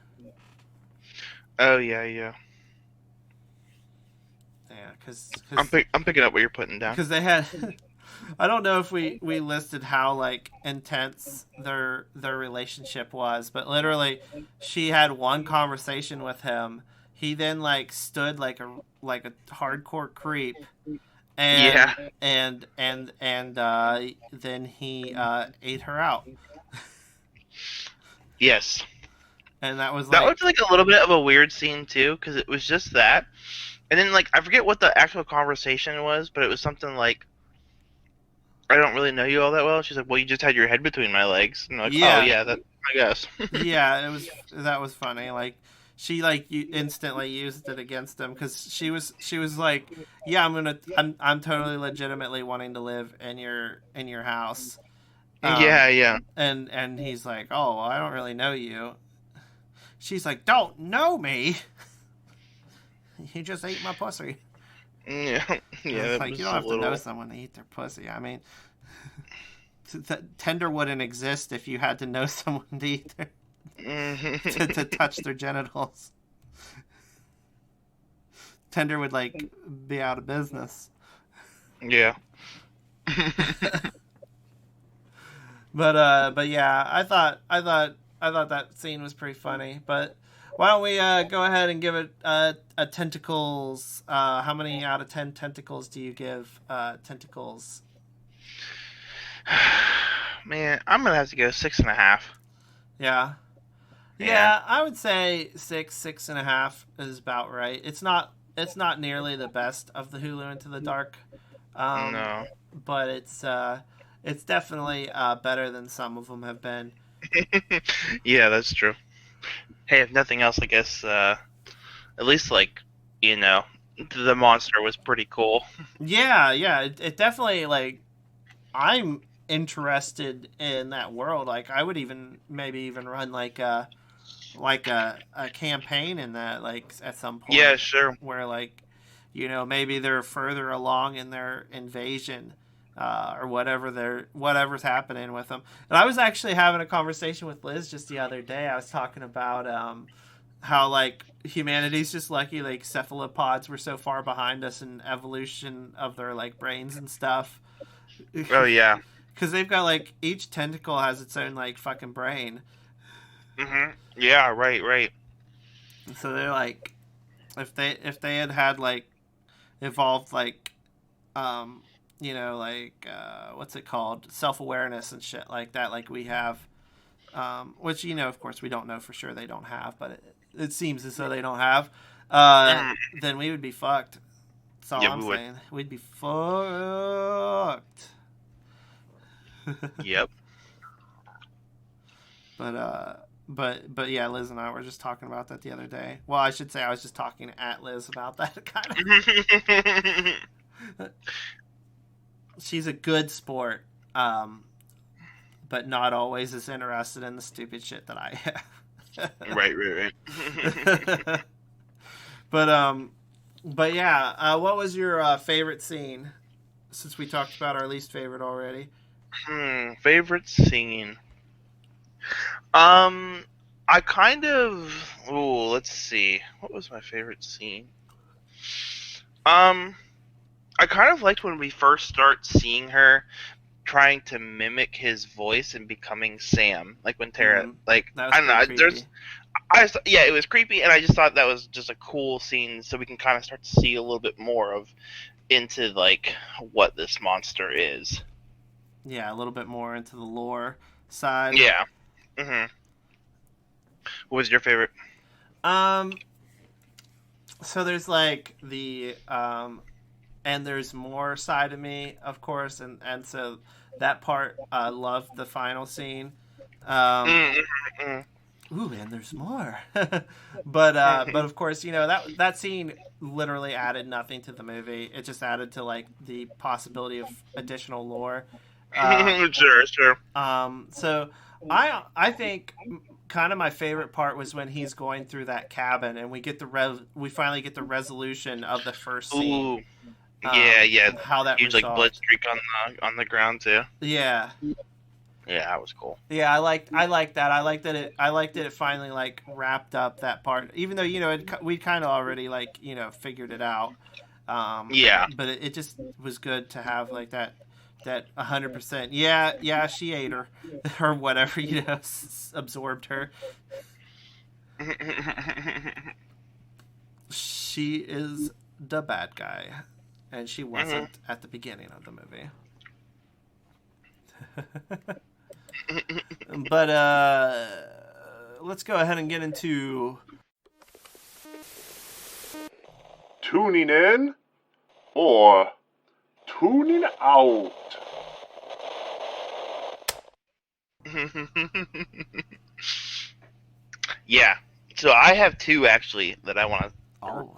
Speaker 2: Oh yeah.
Speaker 1: Yeah,
Speaker 2: I'm picking up what you're putting down.
Speaker 1: because they had. I don't know if we listed how like intense their relationship was, but literally, she had one conversation with him. He then like stood like a hardcore creep,
Speaker 2: Yeah.
Speaker 1: and then he ate her out,
Speaker 2: Yes.
Speaker 1: and that was
Speaker 2: That
Speaker 1: like
Speaker 2: was like a little bit of a weird scene too, because it was just that, and then like I forget what the actual conversation was, but it was something like, "I don't really know you all that well." She's like, "Well, you just had your head between my legs," and I'm like, "Oh
Speaker 1: yeah
Speaker 2: yeah, that I guess."
Speaker 1: yeah that was funny like. She like instantly used it against him because she was like, yeah, I'm totally legitimately wanting to live in your house.
Speaker 2: Yeah, yeah,
Speaker 1: And he's like, oh, I don't really know you. She's like, don't know me. You just ate my pussy.
Speaker 2: yeah,
Speaker 1: And
Speaker 2: yeah.
Speaker 1: it's
Speaker 2: That
Speaker 1: like, you
Speaker 2: was
Speaker 1: don't
Speaker 2: a
Speaker 1: have to know
Speaker 2: little.
Speaker 1: someone to eat their pussy. I mean, Tender wouldn't exist if you had to know someone to eat their, to touch their genitals. Tender would like be out of business.
Speaker 2: Yeah.
Speaker 1: But yeah, I thought that scene was pretty funny. But why don't we go ahead and give it a tentacles? How many out of 10 tentacles do you give tentacles?
Speaker 2: Man, I'm gonna have to go 6.5.
Speaker 1: Yeah,
Speaker 2: Yeah.
Speaker 1: yeah, I would say 6.5 is about right. It's not nearly the best of the Hulu Into the Dark, um,
Speaker 2: No.
Speaker 1: but it's definitely better than some of them have been.
Speaker 2: Yeah, that's true. Hey, if nothing else, I guess at least like you know the monster was pretty cool.
Speaker 1: Yeah, yeah, it definitely like I'm interested in that world. Like I would even maybe even run like a campaign in that like at some
Speaker 2: Yeah,
Speaker 1: point
Speaker 2: sure.
Speaker 1: where like you know maybe they're further along in their invasion or whatever's happening with them. And I was actually having a conversation with Liz just the other day. I was talking about how like humanity's just lucky like cephalopods were so far behind us in evolution of their like brains and stuff
Speaker 2: Oh yeah.
Speaker 1: because they've got like each tentacle has its own like fucking brain.
Speaker 2: Yeah. Right. Right.
Speaker 1: So they're like, if they had like evolved like, you know, like what's it called, self awareness and shit like that, like we have, which you know, of course, we don't know for sure they don't have, but it seems as though they don't have. Then we would be fucked. That's all
Speaker 2: Yeah,
Speaker 1: I'm
Speaker 2: we would.
Speaker 1: saying. We'd be fucked.
Speaker 2: Yep.
Speaker 1: But yeah, Liz and I were just talking about that the other day. Well, I should say I was just talking at Liz about that kind of. She's a good sport, but not always as interested in the stupid shit that I
Speaker 2: Right. Right. Right.
Speaker 1: am. But yeah, what was your favorite scene? Since we talked about our least favorite already.
Speaker 2: Favorite scene. Um, I kind of. Oh, let's see. What was my favorite scene? Um, I kind of liked when we first start seeing her trying to mimic his voice and becoming Sam. Like when Tara, like
Speaker 1: That was
Speaker 2: I don't know.
Speaker 1: pretty
Speaker 2: There's,
Speaker 1: creepy.
Speaker 2: yeah, it was creepy, and I just thought that was just a cool scene, so we can kind of start to see a little bit more of into like what this monster is.
Speaker 1: Yeah, a little bit more into the lore side.
Speaker 2: Yeah. What was your favorite?
Speaker 1: Um, so there's like and there's more side of me, of course, and so that part I loved the final scene. Um, ooh, and there's more, but of course, you know that scene literally added nothing to the movie. It just added to like the possibility of additional lore.
Speaker 2: Sure.
Speaker 1: So I think kind of my favorite part was when he's going through that cabin and we finally get the resolution of the first scene.
Speaker 2: Ooh. Yeah.
Speaker 1: How that
Speaker 2: Huge like blood
Speaker 1: resolved.
Speaker 2: streak on the ground too.
Speaker 1: Yeah.
Speaker 2: Yeah, that was cool.
Speaker 1: Yeah, I like that. I liked that it finally like wrapped up that part. Even though we kind of already like figured it out.
Speaker 2: Yeah.
Speaker 1: But it just was good to have like that 100%. Yeah, yeah, she ate her or whatever, absorbed her. She is the bad guy, and she wasn't at the beginning of the movie. But let's go ahead and get into
Speaker 3: tuning in or tuning out.
Speaker 2: Yeah. So I have two actually that I want to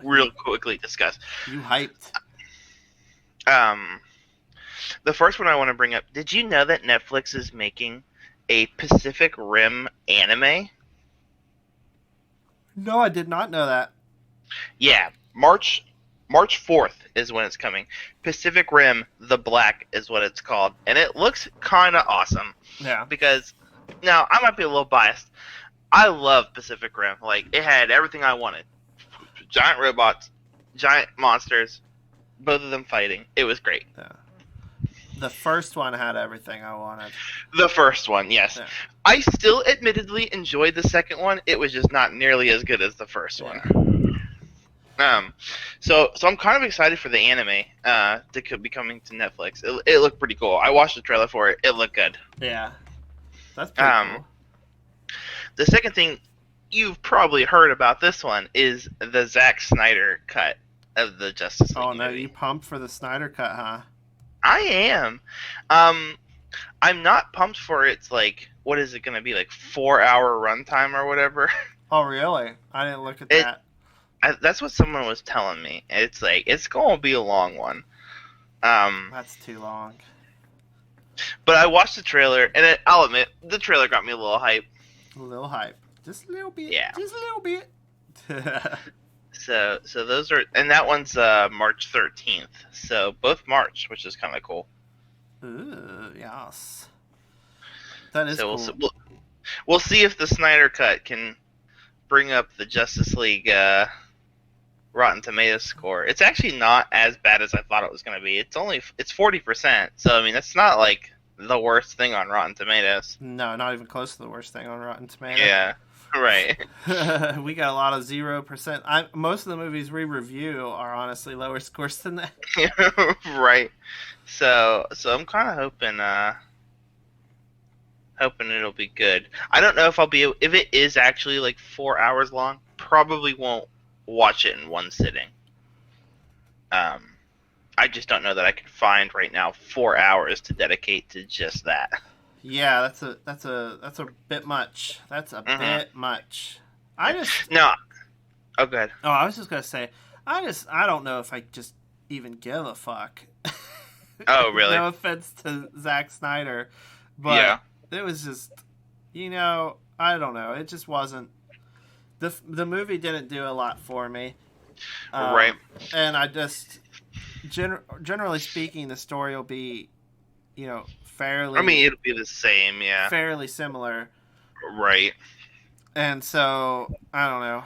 Speaker 2: real quickly discuss.
Speaker 1: You hyped.
Speaker 2: The first one I want to bring up. Did you know that Netflix is making a Pacific Rim anime?
Speaker 1: No, I did not know that.
Speaker 2: Yeah, March 4th is when it's coming. Pacific Rim: The Black is what it's called, and it looks kind of awesome.
Speaker 1: Yeah.
Speaker 2: Because now I might be a little biased. I love Pacific Rim. Like, it had everything I wanted: giant robots, giant monsters, both of them fighting. It was great.
Speaker 1: Yeah. The first one had everything I wanted.
Speaker 2: The first one, yes. Yeah. I still admittedly enjoyed the second one. It was just not nearly as good as the first one. So I'm kind of excited for the anime to be coming to Netflix. It looked pretty cool. I watched the trailer for it. It looked good.
Speaker 1: Yeah. That's pretty cool.
Speaker 2: The second thing you've probably heard about this one is the Zack Snyder cut of the Justice League.
Speaker 1: Oh no, you pumped for the Snyder cut, huh?
Speaker 2: I am. I'm not pumped for its, like, what is it going to be, like 4-hour runtime or whatever?
Speaker 1: Oh really? I didn't look at that.
Speaker 2: That's what someone was telling me. It's like, it's going to be a long one.
Speaker 1: That's too long.
Speaker 2: But I watched the trailer, and I'll admit, the trailer got me a little hype.
Speaker 1: A little hype. Just a little bit.
Speaker 2: Yeah.
Speaker 1: Just a little bit.
Speaker 2: So those are, and that one's March 13th. So both March, which is kind of cool.
Speaker 1: Ooh, yes. That is cool.
Speaker 2: We'll see if the Snyder cut can bring up the Justice League Rotten Tomatoes score. It's actually not as bad as I thought it was going to be. It's 40%. So I mean, that's not like the worst thing on Rotten Tomatoes.
Speaker 1: No, not even close to the worst thing on Rotten Tomatoes.
Speaker 2: Yeah. Right.
Speaker 1: We got a lot of 0%. Most of the movies we review are honestly lower scores than that.
Speaker 2: Right. So I'm kind of hoping it'll be good. I don't know if if it is actually like 4 hours long. Probably won't watch it in one sitting. I just don't know that I can find right now 4 hours to dedicate to just that.
Speaker 1: Yeah, that's a bit much. That's a bit much.
Speaker 2: No. Oh, good.
Speaker 1: Oh, I was just gonna say, I don't know if I just even give a fuck.
Speaker 2: Oh, really?
Speaker 1: No offense to Zack Snyder, but it was just, I don't know. It just wasn't. The movie didn't do a lot for me.
Speaker 2: Right.
Speaker 1: And I just, generally speaking, the story will be, fairly.
Speaker 2: I mean, it'll be the same, yeah.
Speaker 1: Fairly similar.
Speaker 2: Right.
Speaker 1: And so, I don't know.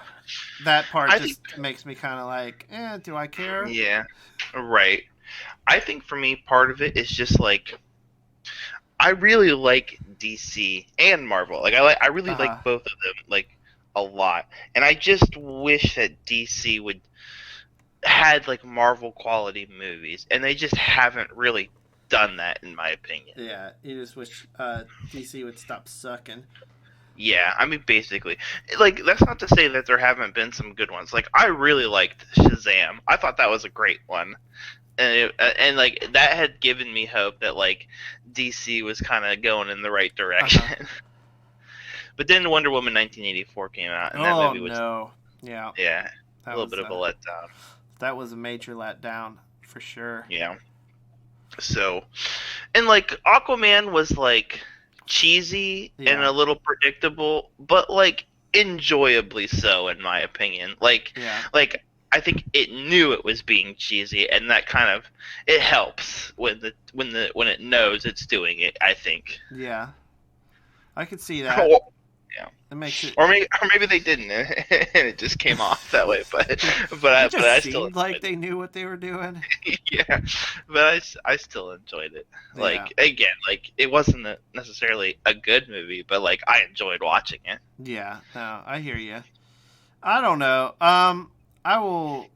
Speaker 1: That part makes me kind of like, do I care?
Speaker 2: Yeah. Right. I think for me, part of it is just like, I really like DC and Marvel. Like, I really like both of them, like, a lot. And I just wish that DC had like Marvel quality movies, and they just haven't really done that, in my opinion.
Speaker 1: Yeah, you just wish DC would stop sucking.
Speaker 2: Yeah, I mean, basically. Like, that's not to say that there haven't been some good ones. Like, I really liked Shazam. I thought that was a great one. And like, that had given me hope that, like, DC was kind of going in the right direction. But then Wonder Woman 1984 came out, and that movie was...
Speaker 1: Yeah.
Speaker 2: Yeah, a little bit of a letdown.
Speaker 1: That was a major letdown, for sure.
Speaker 2: Yeah. So, and like, Aquaman was like cheesy and a little predictable, but like enjoyably so, in my opinion. Like I think it knew it was being cheesy, and that kind of, it helps when it knows it's doing it, I think.
Speaker 1: Yeah. I could see that.
Speaker 2: Yeah.
Speaker 1: It makes it.
Speaker 2: Or maybe they didn't, and it just came off that way. But
Speaker 1: It
Speaker 2: I
Speaker 1: just
Speaker 2: still
Speaker 1: seemed like they knew what they were doing.
Speaker 2: yeah, but I still enjoyed it. Like again, like it wasn't necessarily a good movie, but like I enjoyed watching it.
Speaker 1: Yeah, no, I hear you. I don't know. I will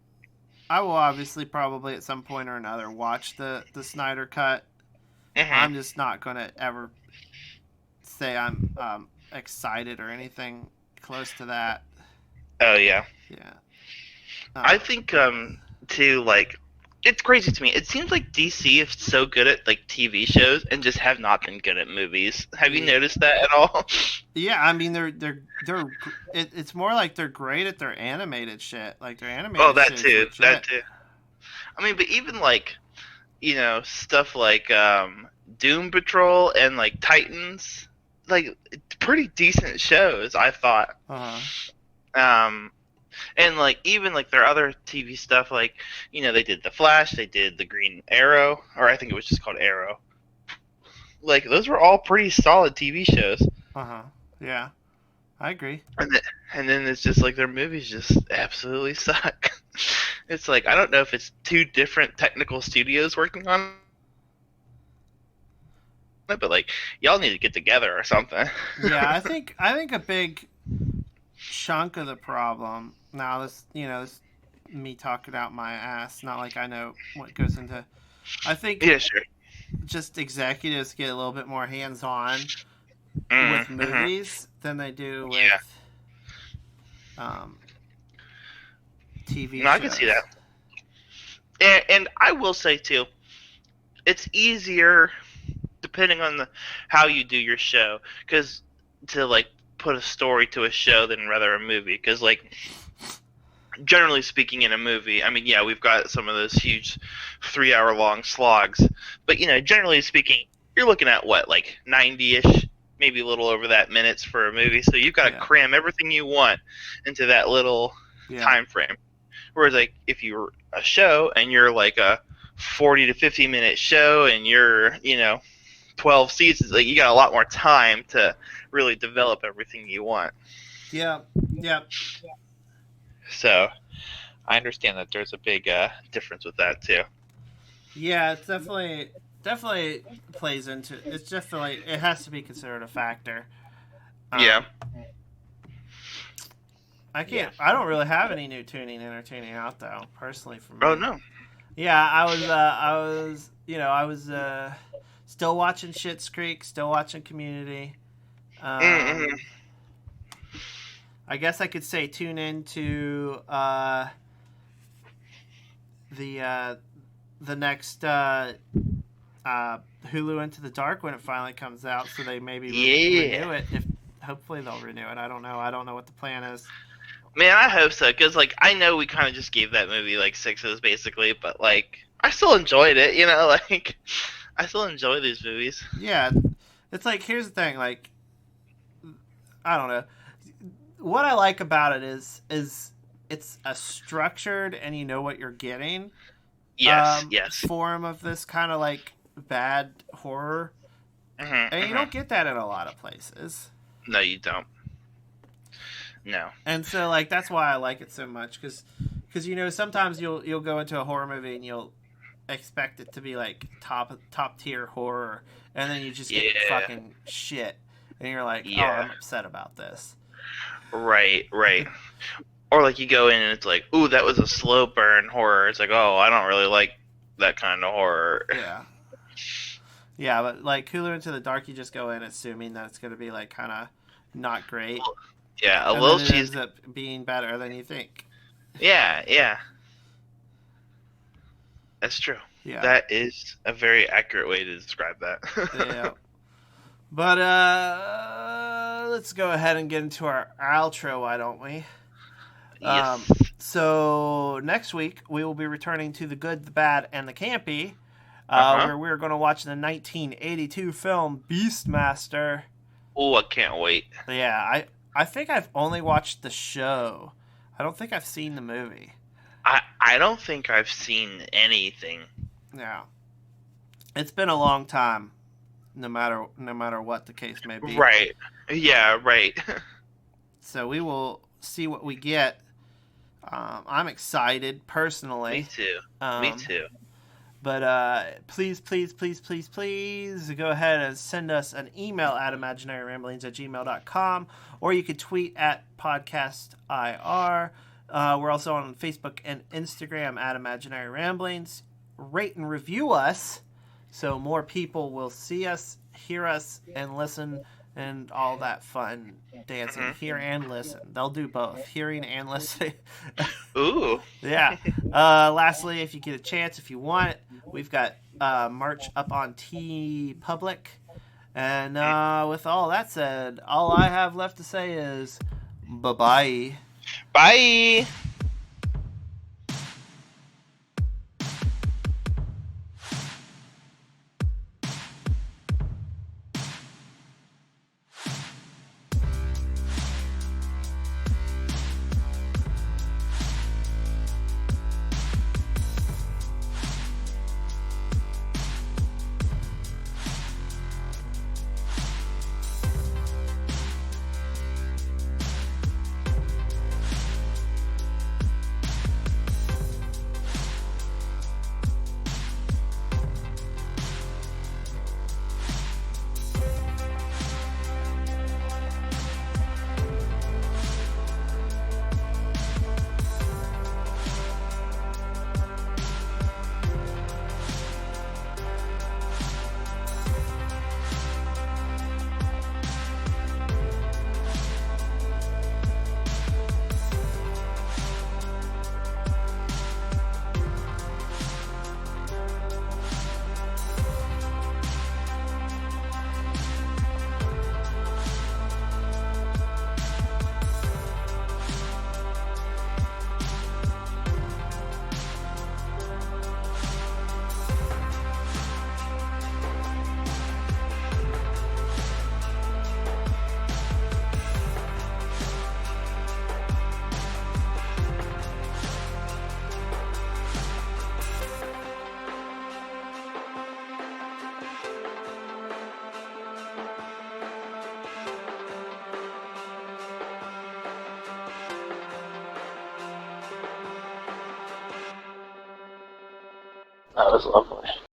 Speaker 1: obviously probably at some point or another watch the Snyder cut.
Speaker 2: Mm-hmm.
Speaker 1: I'm just not gonna ever say I'm excited or anything close to that.
Speaker 2: Oh yeah.
Speaker 1: Yeah.
Speaker 2: I think too, like it's crazy to me. It seems like DC is so good at like TV shows and just have not been good at movies. Have you noticed that at all?
Speaker 1: Yeah, I mean it's more like they're great at their animated shit. Like their animated.
Speaker 2: Oh, that
Speaker 1: shit
Speaker 2: too.
Speaker 1: is
Speaker 2: That too. I mean, but even like stuff like Doom Patrol and like Titans, like pretty decent shows, I thought. And like even like their other TV stuff, like they did The Flash, they did the Green Arrow, or I think it was just called Arrow. Like those were all pretty solid TV shows.
Speaker 1: Yeah, I agree.
Speaker 2: And then it's just like their movies just absolutely suck. It's like I don't know if it's two different technical studios working on it, but like y'all need to get together or something.
Speaker 1: Yeah, I think a big chunk of the problem. Now this this me talking out my ass. Not like I know what goes into. I think
Speaker 2: sure.
Speaker 1: Just executives get a little bit more hands on with movies than they do with TV shows.
Speaker 2: I can see that. And I will say too, it's easier depending on how you do your show, because to like put a story to a show than rather a movie, because like generally speaking in a movie, I mean, yeah, we've got some of those huge 3-hour long slogs, but generally speaking, you're looking at what, like 90-ish, maybe a little over that minutes for a movie, so you've got to cram everything you want into that little time frame. Whereas like if you're a show and you're like a 40 to 50 minute show and you're 12 seasons, like you got a lot more time to really develop everything you want.
Speaker 1: Yeah.
Speaker 2: So I understand that there's a big difference with that too.
Speaker 1: Yeah, it's definitely plays into. It's definitely, it has to be considered a factor.
Speaker 2: Yeah.
Speaker 1: I don't really have any new tuning entertaining out though, personally for me.
Speaker 2: Oh no.
Speaker 1: Yeah, I was still watching Schitt's Creek, still watching Community. I guess I could say tune into the next Hulu Into the Dark when it finally comes out, so they maybe renew it. Hopefully they'll renew it. I don't know what the plan is.
Speaker 2: Man, I hope so, because like I know we kind of just gave that movie like 6s basically, but like I still enjoyed it. Like I still enjoy these movies.
Speaker 1: Yeah, it's like, here's the thing, like I don't know. What I like about it is it's a structured and you know what you're getting.
Speaker 2: Yes.
Speaker 1: Form of this kind of like bad horror, and you don't get that in a lot of places.
Speaker 2: No, you don't. No.
Speaker 1: And so like that's why I like it so much, because sometimes you'll go into a horror movie and you'll expect it to be like top tier horror, and then you just get fucking shit, and you're like, oh, I'm upset about this. Right.
Speaker 2: Or like you go in and it's like, ooh, that was a slow burn horror. It's like, oh, I don't really like that kind of horror.
Speaker 1: Yeah, but like Hulu Into the Dark, you just go in assuming that it's going to be like kind of not great.
Speaker 2: Yeah,
Speaker 1: and then it ends up being better than you think.
Speaker 2: Yeah. That's true.
Speaker 1: Yeah.
Speaker 2: That is a very accurate way to describe that.
Speaker 1: Yeah. But let's go ahead and get into our outro, why don't we?
Speaker 2: Yes.
Speaker 1: So next week we will be returning to the good, the bad, and the campy, where we're going to watch the 1982 film Beastmaster.
Speaker 2: Oh, I can't wait.
Speaker 1: Yeah, I think I've only watched the show. I don't think I've seen the movie.
Speaker 2: I don't think I've seen anything.
Speaker 1: Yeah. It's been a long time. no matter what the case may be.
Speaker 2: Right. Yeah. Right.
Speaker 1: So we will see what we get. I'm excited personally.
Speaker 2: Me too. Me too.
Speaker 1: But please go ahead and send us an email at imaginaryramblings@gmail.com, or you could tweet at podcastir. We're also on Facebook and Instagram at Imaginary Ramblings. Rate and review us so more people will see us, hear us, and listen, and all that fun dancing. Hear and listen. They'll do both, hearing and listening.
Speaker 2: Ooh.
Speaker 1: Yeah. Lastly, if you get a chance, if you want it, we've got merch up on TeePublic. And with all that said, all I have left to say is bye-bye.
Speaker 2: Bye. That was lovely.